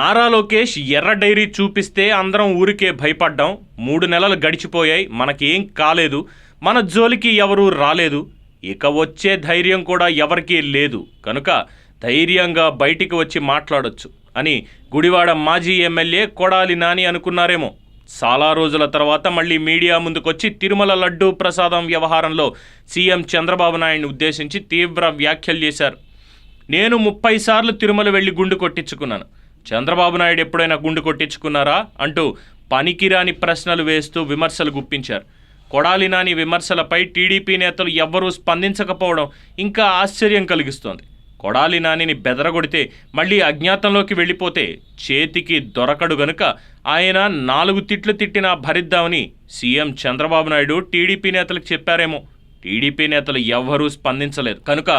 నారా లోకేష్ ఎర్ర డైరీ చూపిస్తే అందరం ఊరికే భయపడ్డాం. 3 నెలలు గడిచిపోయాయి, మనకేం కాలేదు, మన జోలికి ఎవరూ రాలేదు, ఇక వచ్చే ధైర్యం కూడా ఎవరికీ లేదు, కనుక ధైర్యంగా బయటికి వచ్చి మాట్లాడొచ్చు అని గుడివాడ మాజీ ఎమ్మెల్యే కొడాలి నాని అనుకున్నారేమో. చాలా రోజుల తర్వాత మళ్ళీ మీడియా ముందుకొచ్చి తిరుమల లడ్డూ ప్రసాదం వ్యవహారంలో సీఎం చంద్రబాబు నాయుడిని ఉద్దేశించి తీవ్ర వ్యాఖ్యలు చేశారు. నేను 30 సార్లు తిరుమల వెళ్ళి గుండు కొట్టించుకున్నాను, చంద్రబాబు నాయుడు ఎప్పుడైనా గుండు కొట్టించుకున్నారా అంటూ పనికిరాని ప్రశ్నలు వేస్తూ విమర్శలు గుప్పించారు. కొడాలి నాని విమర్శలపై టీడీపీ నేతలు ఎవ్వరూ స్పందించకపోవడం ఇంకా ఆశ్చర్యం కలిగిస్తోంది. కొడాలి నానిని బెదరగొడితే మళ్ళీ అజ్ఞాతంలోకి వెళ్ళిపోతే చేతికి దొరకడు గనుక ఆయన 4 తిట్లు తిట్టినా భరిద్దామని సీఎం చంద్రబాబు నాయుడు టీడీపీ నేతలకు చెప్పారేమో. టీడీపీ నేతలు ఎవ్వరూ స్పందించలేదు కనుక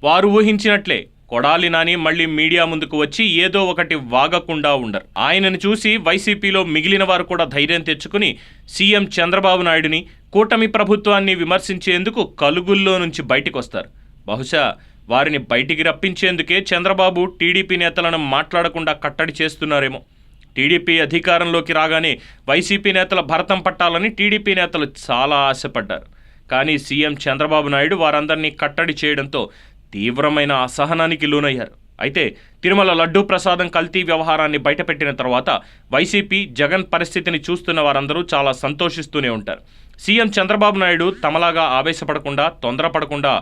వారు ఊహించినట్లే కొడాలి నాని మళ్ళీ మీడియా ముందుకు వచ్చి ఏదో ఒకటి వాగకుండా ఉండరు. ఆయనను చూసి వైసీపీలో మిగిలిన వారు కూడా ధైర్యం తెచ్చుకుని సీఎం చంద్రబాబు నాయుడిని, కూటమి ప్రభుత్వాన్ని విమర్శించేందుకు కలుగుల్లో నుంచి బయటికి వస్తారు. బహుశా వారిని బయటికి రప్పించేందుకే చంద్రబాబు టీడీపీ నేతలను మాట్లాడకుండా కట్టడి చేస్తున్నారేమో. టీడీపీ అధికారంలోకి రాగానే వైసీపీ నేతల భరతం పట్టాలని టీడీపీ నేతలు చాలా ఆశపడ్డారు. కానీ సీఎం చంద్రబాబు నాయుడు వారందరినీ కట్టడి చేయడంతో తీవ్రమైన అసహనానికి లోనయ్యారు. అయితే తిరుమల లడ్డూ ప్రసాదం కల్తీ వ్యవహారాన్ని బయటపెట్టిన తర్వాత వైసీపీ, జగన్ పరిస్థితిని చూస్తున్న వారందరూ చాలా సంతోషిస్తూనే ఉంటారు. సీఎం చంద్రబాబు నాయుడు తమలాగా ఆవేశపడకుండా, తొందరపడకుండా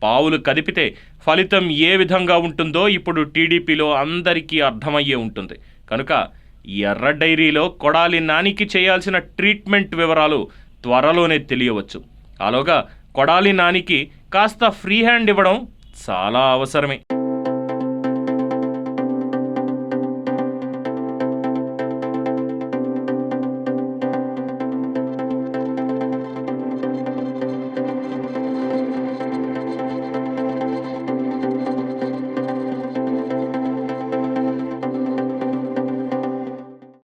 పావులు కదిపితే ఫలితం ఏ విధంగా ఉంటుందో ఇప్పుడు టీడీపీలో అందరికీ అర్థమయ్యే ఉంటుంది. కనుక ఎర్ర డైరీలో కొడాలి నానికి చేయాల్సిన ట్రీట్మెంట్ వివరాలు త్వరలోనే తెలియవచ్చు. అలాగా కొడాలి నానికి కాస్త ఫ్రీ హ్యాండ్ ఇవ్వడం చాలా అవసరమే.